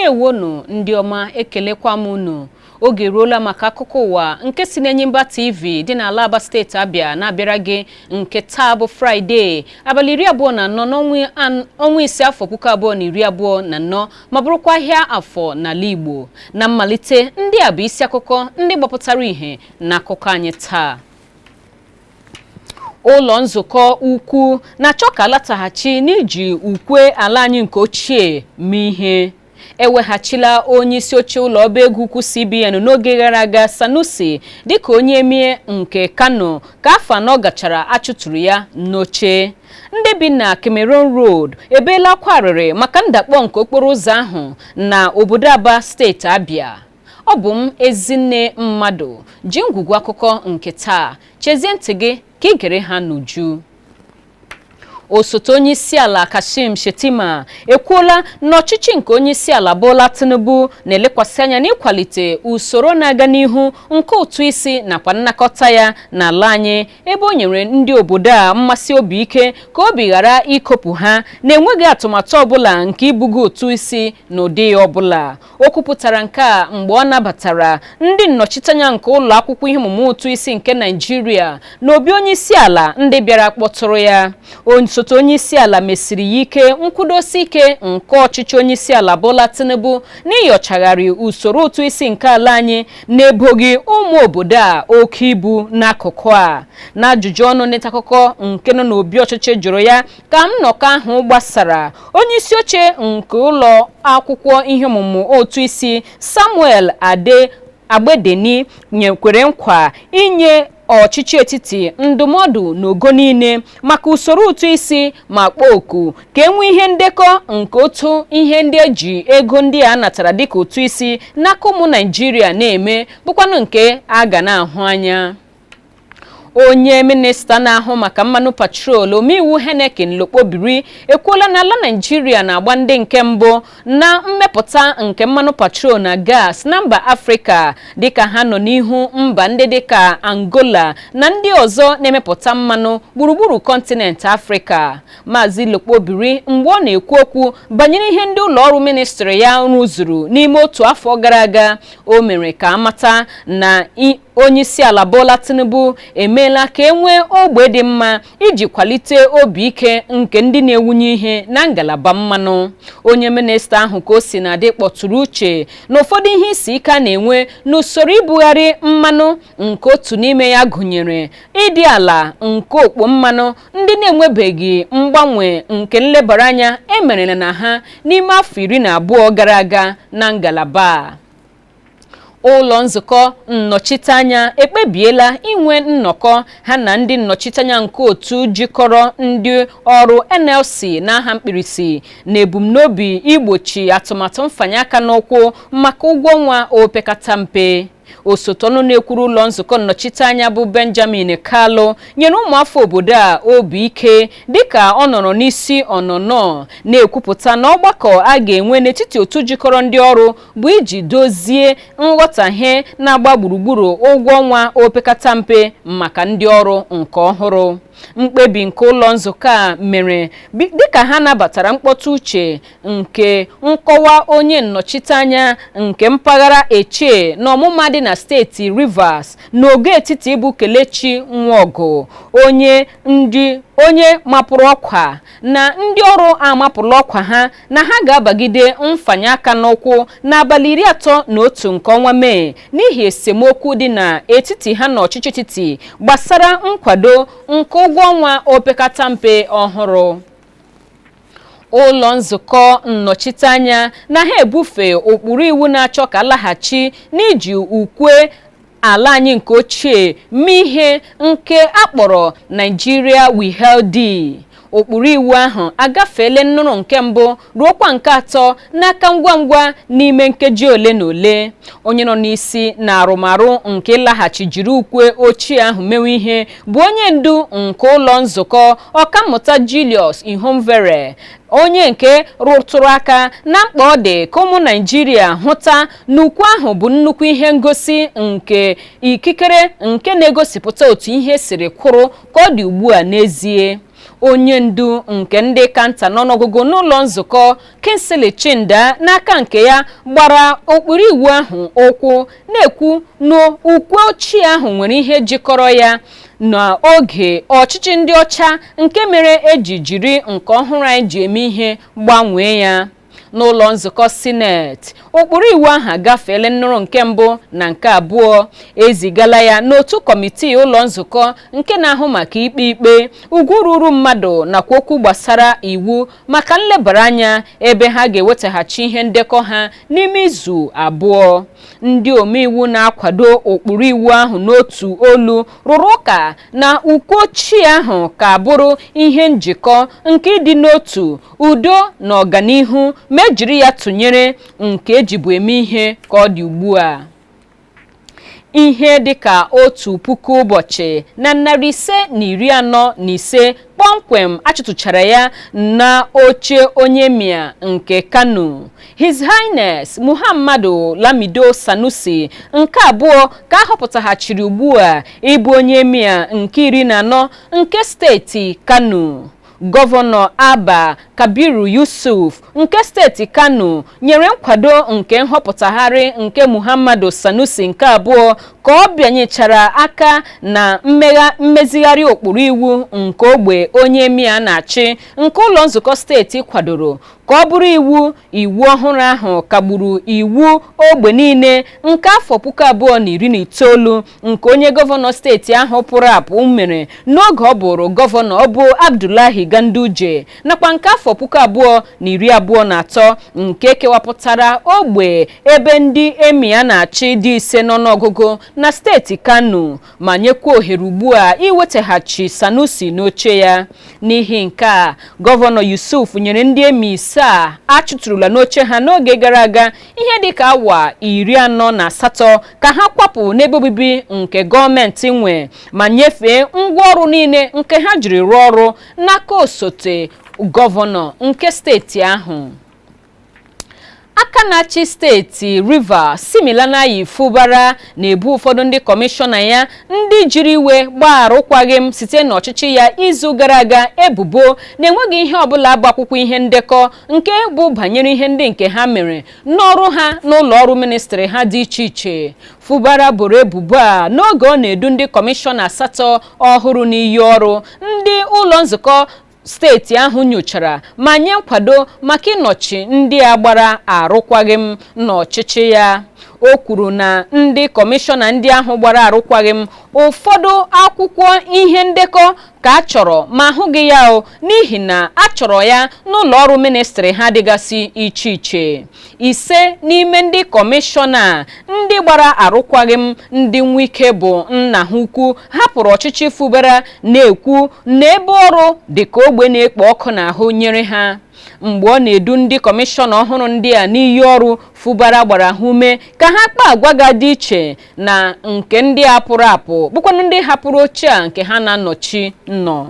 Ndewonu ndị ọma ekelekwa m unu. Oge ruola maka akụkọ ụwa nke si n'Enyimba TV dị na Alaba steeti Abia na-abịara gị nke taa bụ Friday abalị 24 n'ọnwa ise afọ 2024 ma bụrụkwa ahịa afọ n'ala Igbo. Na mmalite ndị a bụ isi akụkọ ndị gbapụtara ihe na akụkọ anyị taa. Ụlọ nzukọ ukwu na-achọ ka alataghachi n'iji ukwe ala anyị nke ochie mee ihe. Eweghachila onye isi oche ụlọ ọba ego ukwu CBN n'oge gara aga Sanusi dịka onye emie nke Kano ka afọ anọ gachara achụtụrụ ya n'oche. Ndị bi na Cameroon Road ebeela akwa arịrị maka ndakpọ nke okporo ụzọ ahụ na obodo Aba steeti Abia. Ọ bụ m Ezinne Mmadụ ji ngwugwu akụkọ nke taa. Chezie ntị gị ka ị gere ha n'uju. Osote onye isi ala Kashim Shettima ekwuola na ọchịchị nke onye isi ala Bola Tinubu na-elekwasị anya n'ịkwalite usoro na-aga n'ihu nke ụtụ isi nakwa nnakọta ya n'ala anyị, ebe o nyere ndị obodo a mmasị obi ike ka obi ghara ikopụ ha na-enweghị atụmatụ ọbụla nke ibugo ụtụ isi n'ụdị ọbụla. O kwupụtara nke a mgbe ọ nabatara ndị nnọchiteanya nke ụlọ akwụkwọ ihe ọmụmụ ụtụ isi nke Naịjirịa na obi onye isi ala ndị bịara kpọtụrụ ya. Osote onye isi ala mesiri ya ike nkwudosi ike nke ọchịchị onye isi ala Bola Tinubu n'ịyochagharị usoro ụtụ isi nke ala anyị na-eboghị ụmụ obodo a oke ibu n'akụkụ a. N'ajụjụ ọnụ nta akụkọ nke nọ n'obi ọchịchị jụrụ ya ka nnọkọ ahụ gbasara, onye isi oche nke ụlọ akwụkwọ ihe ọmụmụ ụtụ isi Samuel Agbedeni nyekwere nkwa inye ọchịchị etiti ndụmọdụ n'ogo niile maka usoro ụtụ isi ma kpọọ oku ka enwee ihe ndekọ nke otu ihe ndị eji ego ndị a natara dịka ụtụ isi n'aka ụmụ Naịjirịa na-eme bụkwanụ nke a ga na-ahụ anya. Onye minista na-ahụ maka mmanụ patrol omeiwu Henneken Lokpobiri ekwuola na ala Naịjirịa na-agba ndị nke mbụ na mmepụta nke mmanụ patrol na gas na mba Afrịka dịka ha nọ n'ihu mba ndị dịka Angola na ndị ọzọ na-emepụta mmanụ gburugburu kọntinent Afrịka. Maazị Lokpobiri mgbe ọ na-ekwu okwu banyere ihe ndị ụlọ ọrụ ministri ya rụzuru n'ime otu afọ gara aga, o mere ka amata na onye isi ala Bola Tinubu emeela ka enwee ogbe dị mma iji kwalite obi ike nke ndị na-ewunye ihe na ngalaba mmanụ. Onye minista ahụ ka o si na-adị kpọtụrụ uche na ụfọdụ ihe isi ike na-enwe n'usoro ibugharị mmanụ, nke otu n'ime ya gụnyere ịdị ala nke okpo mmanụ ndị na-enwebeghị mgbanwe nke nlebara anya emerela na ha n'ime afọ 12 gara aga na ngalaba a. Ụlọ nzukọ nnọchiteanya ekpebiela inwe nnọkọ ha na ndị nnọchiteanya nke otu jikọrọ ndị ọrụ NLC n'aha mkpirisi na ebumnobi igbochi atụmatụ mfanye aka n'ụkwụ maka ụgwọ ọnwa opekata mpe. Osote ọnụ na-ekwuru ụlọ nzukọ nnọchiteanya bụ Benjamin Kalu nyere ụmụafọ obodo a obi ike dịka ọ nọrọ n'isi ọnọnọ na-ekwupụta na ọgbakọ a ga-enwe n'etiti otu jikọrọ ndị ọrụ bụ iji dozie nghọtahie na-agba gburugburu ụgwọ ọnwa opekata mpe maka ndị ọrụ nke ọhụrụ. Mkpebi nke ụlọ nzukọ a mere dịka ha nabatara mkpọtụ uche nke nkọwa onye nnọchiteanya nke mpaghara Echie na ọmụma dị na steeti Rivers n'ogo etiti bụ Kelechi Nwogu, onye mapụrụ ọkwa na ndị ọrụ amapụrụ ọkwa ha na ha ga-abagide mfanye aka n'ụkwụ n'abalị 31 nke ọnwa Mee n'ihi esemokwu dị n'etiti ha na ọchịchị etiti gbasara nkwado nke ụgwọ ọnwa opekata mpe ọhụrụ. Ụlọ nzukọ nnọchiteanya na ha ebufe ụkpụrụ iwu na-achọ ka alaghachi n'iji ukwe ala anyị nke ochie mee ihe nke akpọrọ Nigeria We Held Thee. Ụkpụrụ iwu ahụ agafeela nnụrụ nke mbụ ruokwa nke atọ n'aka ngwa ngwa n'ime nkeji ole na ole. Onye nọ n'isi na arụmarụ nke ịlaghachi jiri ukwe ochie ahụ mewe ihe bụ onye ndu nke ụlọ nzukọ ọkammụta Julius Ihonvere, onye nke rụtụrụ aka na mkpa ọ dị ka ụmụ Naịjirịa hụta na ukwe ahụ bụ nnukwu ihe ngosi nke ikikere nke na-egosipụta otu ihe siri kwụrụ ka ọ dị ugbu a n'ezie. onye ndu nke ndị kanta n'ọnụọgụgụ n'ụlọ nzukọ Kingsley Chinda n'aka nke ya gbara okpuru iwu ahụ ụkwụ na-ekwu na ukwe ochie ahụ nwere ihe jikọrọ ya n'oge ọchịchị ndị ọcha nke mere eji jiri nke ọhụrụ anyị ji eme ihe gbanwee ya. N'ụlọ nzukọ sineti ụkpụrụ iwu ahụ agafeela nnụrụ nke mbụ na nke abụọ, ezigala ya n'otu kọmitii ụlọ nzukọ nke na-ahụ maka ikpe ugwu ruru mmadụ nakwa okwu gbasara iwu maka nlebara anya ebe ha ga-ewetaghachi ihe ndekọ ha n'ime izu abụọ. Ndị omeiwu na-akwado ụkpụrụ iwu ahụ n'otu olu rụrụ ụka na ukwe ochie ahụ ka bụrụ ihe njikọ nke ịdị n'otu, udo na ọganihu ma ejiri ya tụnyere nke ejibu eme ihe ka ọ dị ugbu a. Ihe dịka 1,000 ụbọchị na 545 kpọmkwem achụtụchara ya na oche onye emir nke Kano, His Highness Muhammadu Lamido Sanusi nke abụọ ka ahọpụtaghachiri ugbu a ịbụ onye emir nke 14 nke steeti Kano. Gọvanọ Abba Kabiru Yusuf nke steeti Kano nyere nkwado nke nhọpụtagharị nke Muhammadu Sanusi nke abụọ ka ọ bịanyechara aka na mmezigharị ụkpụrụ iwu nke ogbe onye emir na-achị nke ụlọ nzukọ steeti kwadoro ka ọ bụrụ iwu ọhụrụ ahụ kagburu iwu ogbe niile nke afọ 2019 nke onye gọvanọ steeti ahụ pụrụ apụ mere n'oge ọ bụrụ gọvanọ bụ Abdullahi Ganduje, nakwa nke afọ 2023 nke kewapụtara ogbe ebe ndị emir na-achị dị 5 n'ọnụọgụgụ na steeti Kano ma nyekwa ohere ugbu a iwetaghachi Sanusi n'oche ya. N'ihi nke a, gọvanọ Yusuf nyere ndị emir a chụtụrụla n'oche ha n'oge gara aga ihe dịka awa 48 ka ha kwapụ n'ebe obibi nke gọọmenti nwe ma nyefee ngwaọrụ niile nke ha jiri rụọ ọrụ n'aka osote gọvanọ nke steeti ahụ. Aka na-achị steeti Rivers Siminalayi Fubara na-ebu ụfọdụ ndị kọmishọna ya ndị jiri iwe gbarụkwaghị site n'ọchịchị ya izu gara aga ebubo na-enweghị ihe ọbụla bụ akwụkwọ ihe ndekọ nke bụ banyere ihe ndị nke ha mere n'ọrụ ha n'ụlọ ọrụ ministri ha dị iche iche. Fubara boro ebubo a n'oge ọ na-edu ndị kọmishọna 8 ọhụrụ n'iyi ọrụ ndị ụlọ nzukọ steeti ahụ nyochara ma nye nkwado maka ịnọchi ndị a gbara arụkwaghịm n'ọchịchị ya. O kwuru na ndị kọmishọna ndị ahụ gbara arụkwaghịm ụfọdụ akwụkwọ ihe ndekọ ka a chọrọ ma ahụghị ya n'ihi na a chọrọ ya n'ụlọ ọrụ ministri ha dịgasị iche iche. 5 n'ime ndị kọmishọna ndị gbara arụkwaghịm ndị nwike bụ nna ha ukwu hapụrụ ọchịchị Fubara na-ekwu na ebe ọrụ dịka ogbe na-ekpo ọkụ n'ahụ nyere ha. Mgbe ọ na-edu ndị kọmishọna ọhụrụ ndị a n'iyi ọrụ, Fubara gbara ha ume ka ha kpaa agwa ga-adị iche na nke ndị a pụrụ apụ bụkwanụ ndị hapụrụ oche a nke ha na-anọchi nọ.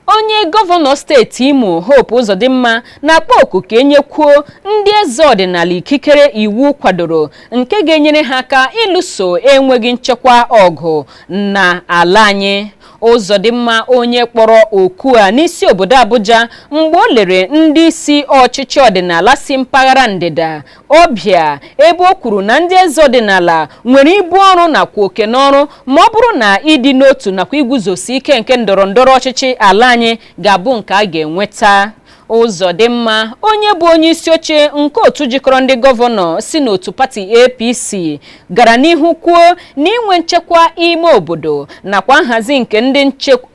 Onye gọvanọ steeti Imo Hope Uzodimma na-akpọ oku ka enyekwuo ndị eze ọdịnala ikikere iwu kwadoro nke ga-enyere ha aka ịlụso enweghị nchekwa ọgụ na ala anyị. Uzodimma onye kpọrọ oku a n'isi obodo Abuja mgbe o lere ndị isi ọchịchị ọdịnala si mpaghara ndịda Ọbịa ebe o kwuru na ndị eze ọdịnala nwere ibu ọrụ nakwa oke n'ọrụ ma ọ bụrụ na ịdị n'otu nakwa iguzosi ike nke ndọrọndọrọ ọchịchị ala anyị ga-abụ nke a ga-enweta. Uzodimma onye bụ onye isi oche nke otu jikọrọ ndị gọvanọ si n'otu pati APC gara n'ihu kwuo na inwe nchekwa ime obodo nakwa nhazi nke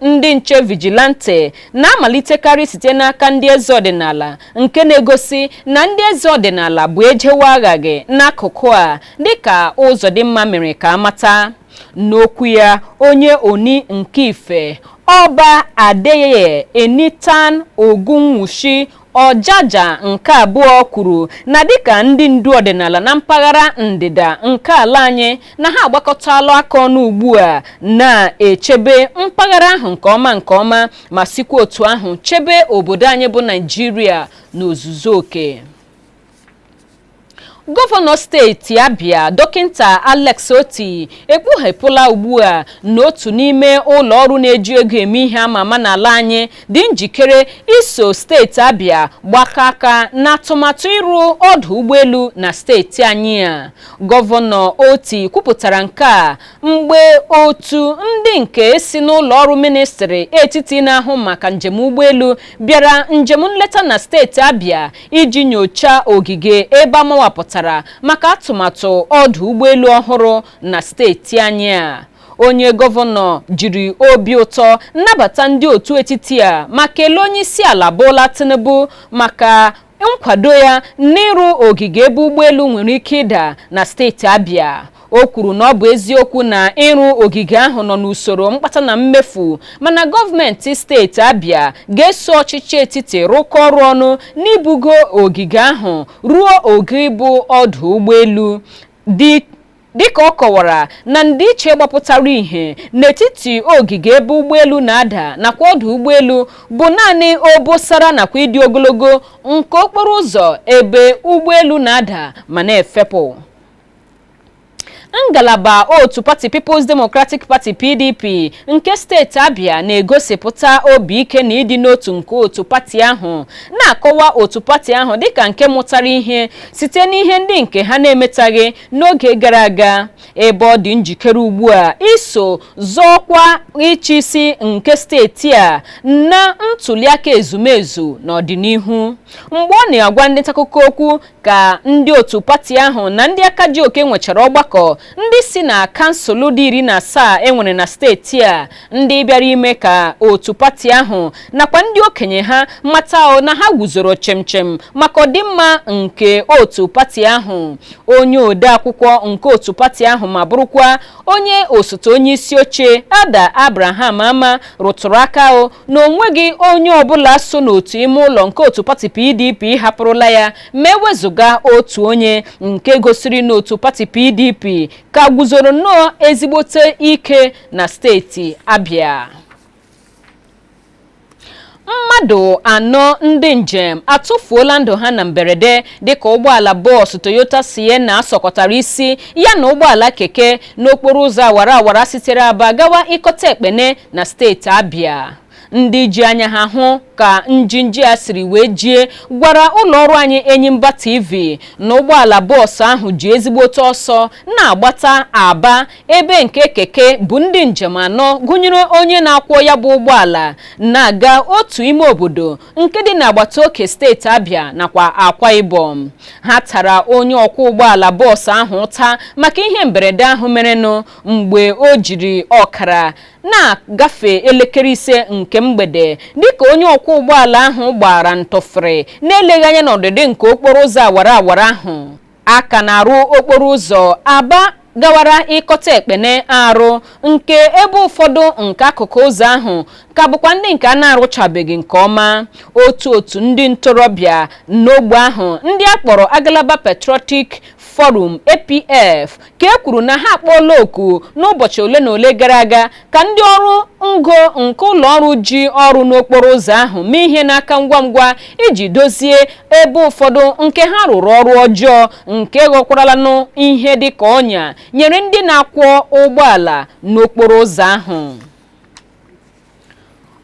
ndị nche vigilante na-amalitekarị site n'aka ndị eze ọdịnala nke na-egosi na ndị eze ọdịnala bụ ejewe aghaghị n'akụkụ a dịka Uzodimma mere ka amata. N'okwu ya, onye Oni nke Ife Ọba Adeyeye Enitan Ogunwushi Ọjaja nke abụọ kwuru na dịka ndị ndu ọdịnala na mpaghara ndịda nke ala anyị na ha agbakọtala aka ọnụ ugbu a na-echebe mpaghara ahụ nke ọma ma sikwa otu ahụ chebe obodo anyị bụ Naịjirịa n'ozuzu oke. Gọvanọ steeti Abia Dọkịta Alex Oti ekpughepụla ugbu a n'otu n'ime ụlọ ọrụ na-eji ego eme ihe ama ama n'ala anyị dị njikere iso steeti Abia gbakọ aka n'atụmatụ ịrụ ọdụ ụgbọelu na steeti anyị a. Gọvanọ Oti kwupụtara nke a mgbe otu ndị nke si n'ụlọ ọrụ ministri etiti na-ahụ maka njem ụgbọelu bịara njem nleta na steeti Abia iji nyochaa ogige ebe amawapụtara maka atụmatụ ọdụ ụgbọelu ọhụrụ na steeti anyị a. Onye gọvanọ jiri obi ụtọ nnabata ndị otu etiti a ma kelee onye isi ala Bola Tinubu maka nkwado ya n'ịrụ ogige ebe ụgbọelu nwere ike ịda na steeti Abia. O kwuru na ọ bụ eziokwu na ịrụ ogige ahụ nọ n'usoro mkpata na mmefu, mana gọọmenti steeti Abia ga-eso ọchịchị etiti rụkọ ọrụ ọnụ n'ibugo ogige ahụ ruo oge ịbụ ọdụ ụgbọelu dịka ọ kọwara na ndịiche gbapụtara ihe n'etiti ogige ebe ụgbọelu na-ada nakwa ọdụ ụgbọelu bụ naanị obosara nakwa ịdị ogologo nke okporo ụzọ ebe ụgbọelu na-ada ma na-efepụ. Ngalaba otu pati People's Democratic Party PDP nke steeti Abia na-egosipụta obi ike na ịdị n'otu nke otu pati ahụ, na-akọwa otu pati ahụ dịka nke mụtara ihe site n'ihe ndị nke ha na-emetaghị n'oge gara aga, ebe ọ dị njikere ugbu a iso zọọkwa ịchịisi nke steeti a na ntuliaka ezumezu n'ọdịnihu. Mgbe ọ na-agwa ndị ntaakụkọ okwu ka ndị otu pati ahụ na ndị aka ji oke nwechara ọgbakọ ndị si na kansụl dị 17 enwere na steeti a, ndị bịara ime ka otu pati ahụ nakwa ndị okenye ha mata na ha guzoro chemchem maka ọdịmma nke otu pati ahụ. Onye ode akwụkwọ nke otu pati ahụ ma bụrụkwa onye osote onye isi oche Ada Abraham Ama rụtụrụ aka na onweghị onye ọbụla so n'otu ime ụlọ nke otu pati PDP hapụrụla ya ma ewezuga otu onye nke gosiri n'otu pati PDP ka guzoro nnọọ ezigbote ike na steeti Abia. Mmadụ anọ ndị njem atụfuola ndụ ha na mberede dịka ụgbọala bọọsụ Toyota Sienna asọkọtara isi ya na ụgbọala keke n'okporo ụzọ awara awara sitere Aba gawa Ikota Ekpene na steeti Abia. Ndị ji anya ha hụ ka njinji a siri wee jie gwara ụlọ ọrụ anyị Enyimba TV na ụgbọala bọọsụ ahụ ji ezigbote ọsọ na-agbata Aba, ebe nke keke bụ ndị njem anọ gụnyere onye na-akwọ ya bụ ụgbọala na-aga otu ime obodo nke dị n'agbata oke steeti Abia nakwa Akwa Ibom. Ha tara onye ọkwọ ụgbọala bọọsụ ahụ ụta maka ihe mberede ahụ merenụ mgbe o jiri ọkara na-agafe elekere 5 nke mgbede dịka onye ọkwọ ụgbọala ahụ gbara ntọfere na-eleghị anya n'ọdịdị nke okporo ụzọ awara awara ahụ. Aka na-arụ okporo ụzọ Aba gawara Ikota Ekpene arụ nke ebe ụfọdụ nke akụkụ ụzọ ahụ ka bụkwa ndị nke a na-arụchabeghị nke ọma. Otu ndị ntorobịa n'ogbe ahụ ndị akpọrọ Agalaba Patriotic Forum APF ka e kwuru na ha akpọọla oku n'ụbọchị ole na ole gara aga ka ndị ọrụ ngo nke ụlọ ọrụ ji ọrụ n'okporo ụzọ ahụ mee ihe n'aka ngwa ngwa iji dozie ebe ụfọdụ nke ha rụrụ ọrụ ọjọọ nke ghọkwarala ihe dịka ọnya nyere ndị na-akwọ ụgbọala n'okporo ụzọ ahụ.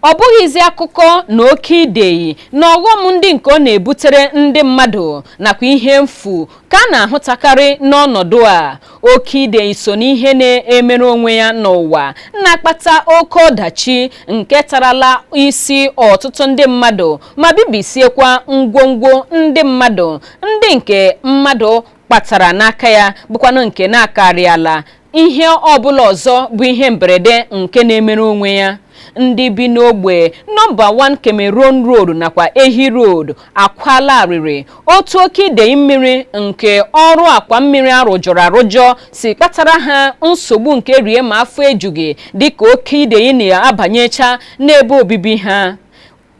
Ọ bụghịzi akụkọ na oke idei na ọghọm ndị nke ọ na-ebutere ndị mmadụ nakwa ihe mfu ka a na-ahụtakarị n'ọnọdụ a. Oke idei so n'ihe na-emere onwe ya n'ụwa na-akpata oke ọdachi nke tarala isi ọtụtụ ndị mmadụ ma bibisiekwa ngwongwo ndị mmadụ, ndị nke mmadụ kpatara n'aka ya bụkwanụ nke na-akarịala ihe ọbụla ọzọ bụ ihe mberede nke na-emere onwe ya. Ndị bi n'ogbe nọmba 1 Cameroon Road nakwa Ehi Road akwala arịrị otu oke idei mmiri nke ọrụ akwa mmiri arụjọ si kpatara ha nsogbu nke rie ma afọ ejughị dịka oke idei na-abanyecha n'ebe obibi ha.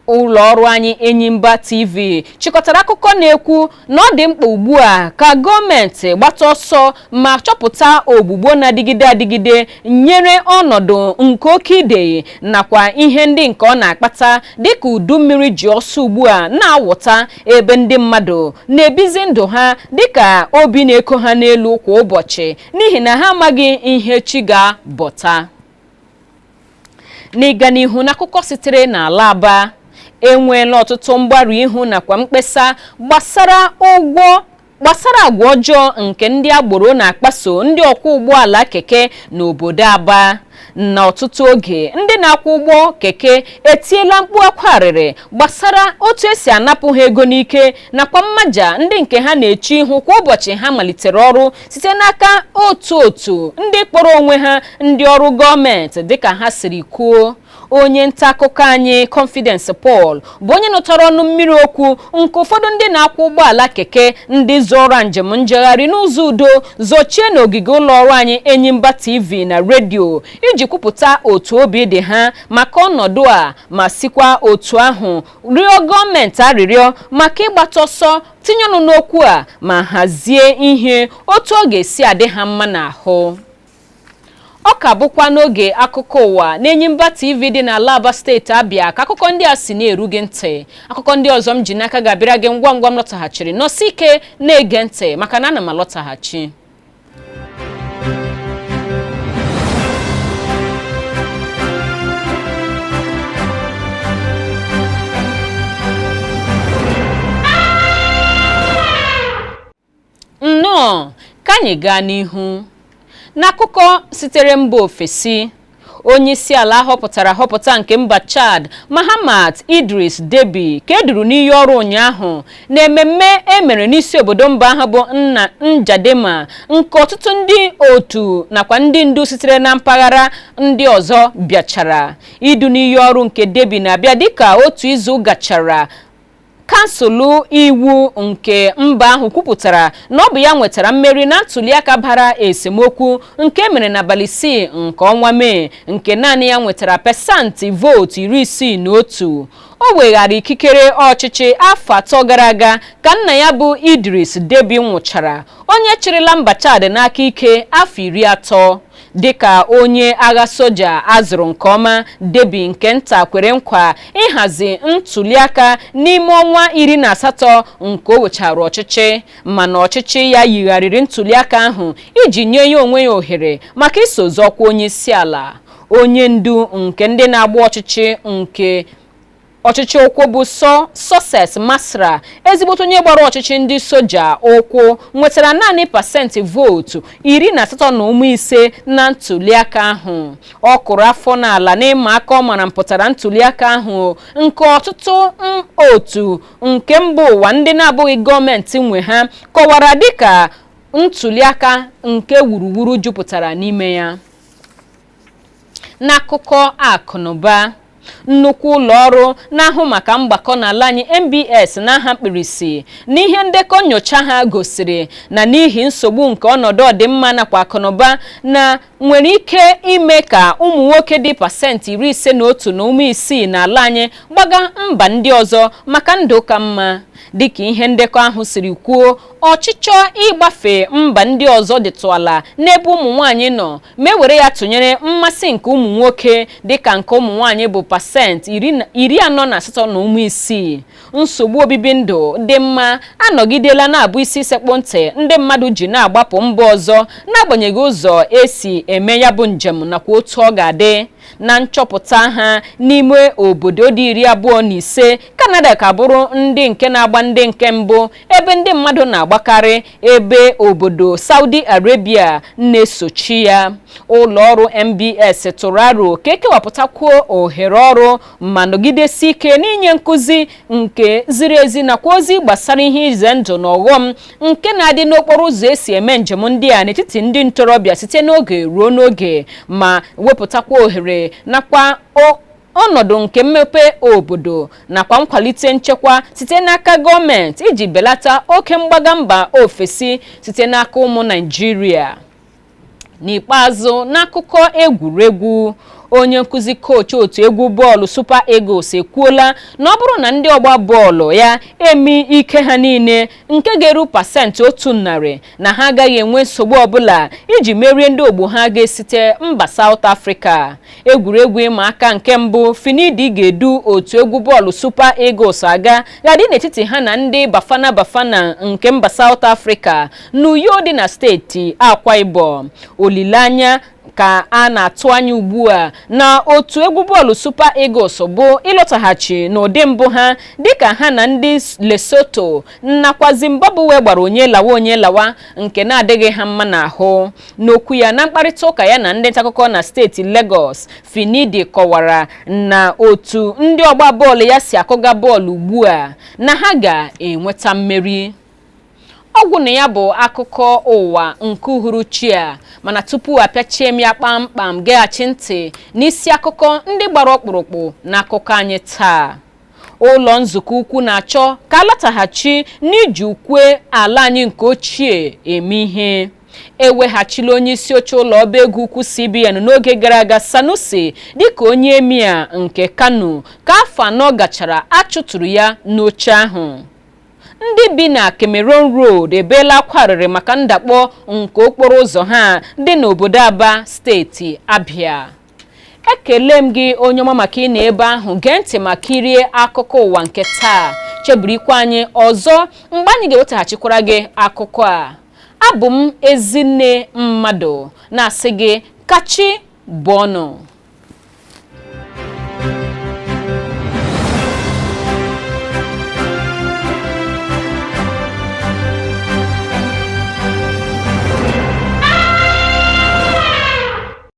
ụlọ ọrụ anyị Enyimba TV chịkọtara akụkọ na-ekwu na ọ dị mkpa ugbu a ka gọọmenti gbata ọsọ ma chọpụta ogbugbo na-adịgide adịgide nyere ọnọdụ nke oke idei nakwa ihe ndị nke ọ na-akpata dịka udu mmiri ji ọsọ ugbu a na-awụta ebe ndị mmadụ na-ebizi ndụ ha dịka obi na-eko ha n'elu kwa ụbọchị n'ihi na ha amaghị ihe chi ga-bọta. N'ịga n'ihu n'akụkọ sitere n'ala Aba, enweela ọtụtụ mgbarụ ihu nakwa mkpesa gbasara agwa ọjọọ nke ndị agboro na-akpaso ndị ọkwọ ụgbọala keke n'obodo Aba. N'ọtụtụ oge ndị na-akwọ ụgbọ keke etiela mkpu akwa arịrị gbasara otu esi anapụ ha ego n'ike nakwa mmaja ndị nke ha na-echi ihu kwa ụbọchị ha malitere ọrụ site n'aka otu ndị kpọrọ onwe ha ndị ọrụ gọọmenti dịka ha siri kwuo. Onye nta akụkọ anyị Confidence Paul bụ onye nụtara ọnụ mmiri okwu nke ụfọdụ ndị na-akwọ ụgbọala keke ndị zọrọ njem njegharị n'ụzọ udo zochie n'ogige ụlọ ọrụ anyị Enyimba TV na redio iji kwupụta otu obi dị ha maka ọnọdụ a ma sikwa otu ahụ rịọ gọọmenti arịrịọ maka ịgbata ọsọ tinye ọnụ n'okwu a ma hazie ihe otu ọ ga-esi adị ha mma n'ahụ. Ọ ka bụkwa n'oge akụkọ ụwa n'Enyimba TV dị n'ala Aba steeti Abịa ka akụkọ ndị a si na-eru gị ntị. Akụkọ ndị ọzọ m ji n'aka ga-abịara gị ngwa ngwa m lọtaghachiri. Nọsi ike na-ege ntị maka na ana m alọtaghachi. Nnọọ ka anyị gaa n'ihu. N'akụkọ sitere mba ofesi, onye isi ala họpụta nke mba Chad Mahamat Idris Deby ka eduru n'iyi ọrụ ụnyaahụ na mmemme emere n'isi obodo mba ahụ bụ Njadema nke ọtụtụ ndị otu nakwa ndị ndu sitere na mpaghara ndị ọzọ bịachara. Idu n'iyi ọrụ nke Deby na-abịa dịka otu izu gachara kansụl iwu nke mba ahụ kwupụtara na ọ bụ ya nwetara mmeri na ntụliaka bara esemokwu nke mere n'abalị 6 nke ọnwa Mee nke naanị ya nwetara pesentị vootu 61. O weghara ikikere ọchịchị afọ 3 gara aga ka nna ya bụ Idris Deby nwụchara, onye chịrịla mba Chad n'aka ike afọ 30. Dịka onye agha soja azụrụ nke ọma, Deby nke nta kwere nkwa ịhazi ntụliaka n'ime ọnwa 18 nke o wechara ọchịchị, mana ọchịchị ya yigharịrị ntụliaka ahụ iji nye ya onwe ya ohere maka iso zọkwa onye isi ala. Onye ndu nke ndị na-agba ọchịchị nke ọchịchị ụkwụ bụ Success Masra, ezigbote onye gbara ọchịchị ndị soja ụkwụ, nwetara naanị pasentị vootu 18.5 na ntụliaka ahụ. Ọ kụrụ afọ n'ala n'ịma aka ọ mara mpụtara ntụliaka ahụ nke ọtụtụ otu nke mba ụwa ndị na-abụghị gọọmenti nwe ha kọwara dịka ntụliaka nke wuruwuru jupụtara n'ime ya. N'akụkọ akụnụba, nnukwu ụlọ ọrụ na-ahụ maka mgbakọ n'ala anyị MBS n'aha mkpirisi n'ihe ndekọ nyocha ha gosiri na n'ihi nsogbu nke ọnọdụ ọdịmma nakwa akụnụba na nwere ike ime ka ụmụ nwoke dị pasentị 51.6 n'ala anyị gbaga mba ndị ọzọ maka ndụ ka mma. Dịka ihe ndekọ ahụ siri kwuo, ọchịchọ ịgbafe mba ndị ọzọ dịtụ ala n'ebe ụmụ nwaanyị nọ ma ewere ya tụnyere mmasị nke ụmụ nwoke dịka nke ụmụ nwaanyị bụ pasentị 48.6. Nsogbu obibi ndụ dị mma anọgidela na-abụ isi sekpụ ntị ndị mmadụ ji na-agbapụ mba ọzọ n'agbanyeghị ụzọ esi eme ya bụ njem nakwa otu ọ ga-adị. Na nchọpụta ha n'ime obodo dị 25, Canada ka bụrụ ndị nke na-agba ndị nke mbụ ebe ndị mmadụ na-agbakarị, ebe obodo Saudi Arabia na-esochi ya. Ụlọ ọrụ MBS tụrụ aro ka ekewapụtakwuo ohere ọrụ ma nọgidesi ike n'inye nkụzi nke ziri ezi nakwa ozi gbasara ihe ize ndụ na ọghọm nke na-adị n'okporo ụzọ esi eme njem ndị a n'etiti ndị ntorobịa site n'oge ruo n'oge ma wepụtakwa ohere nakwa ọnọdụ nke mmepe obodo nakwa nkwalite nchekwa site n'aka gọọmenti iji belata oke mgbaga mba ofesi site n'aka ụmụ Naịjirịa. N'ikpeazụ, n'akụkọ egwuregwu, onye nkuzi coach otu egwu bọọlụ Super Eagles ekwuola na ọ bụrụ na ndị ọgba bọọlụ ya emi ike ha niile nke ga-eru pasentị 100 na ha agaghị enwe nsogbu ọbụla iji merie ndị ogbo ha ga-esite mba South Africa. Egwuregwu ịma aka nke mbụ Finidi ga-edu otu egwu bọọlụ Super Eagles aga ga-adị n'etiti ha na ndị Bafana nke mba South Africa n'Uyo dị na steeti Akwa Ibom. Olileanya ka a na-atụ anya ugbu a na otu egwu bọọlụ Super Eagles bụ ịlọtaghachi n'ụdị mbụ ha dịka ha na ndị Lesotho nakwa Zimbabwe gbara onye lawa nke na-adịghị ha mma n'ahụ. N'okwu ya na mkparịta ụka ya na ndị ntaakụkọ na steeti Lagos, Finidi kọwara na otu ndị ọgba bọọlụ ya si akụga bọọlụ ugbu a na ha ga-enweta mmeri. Ọgwụ na ya bụ akụkọ ụwa nke uhuruchi a, mana tupu apịachie m ya kpamkpam geghachi ntị n'isi akụkọ ndị gbara ọkpụrụkpụ n'akụkọ anyị taa. Ụlọ nzukọ ukwu na-achọ ka alataghachi n'iji ukwe ala anyị nke ochie eme ihe. Eweghachila onye isi oche ụlọ ọba ego ukwu CBN n'oge gara aga Sanusi dịka onye emir nke Kano ka afọ 4 gachara achụtụrụ ya n'oche ahụ. Ndị bi na Cameroon Road ebeela akwa arịrị maka ndakpọ nke okporo ụzọ ha dị n'obodo Aba steeti Abia. Ekele m gị onye ọma maka ị na ebe ahụ gee ntị ma kirie akụkọ ụwa nke taa. Cheburikwa anyị ọzọ mgbe anyị ga-ewetaghachikwara gị akụkọ a. Abụ m Ezinne Mmadụ na-asị gị kachi bụ ọnụ.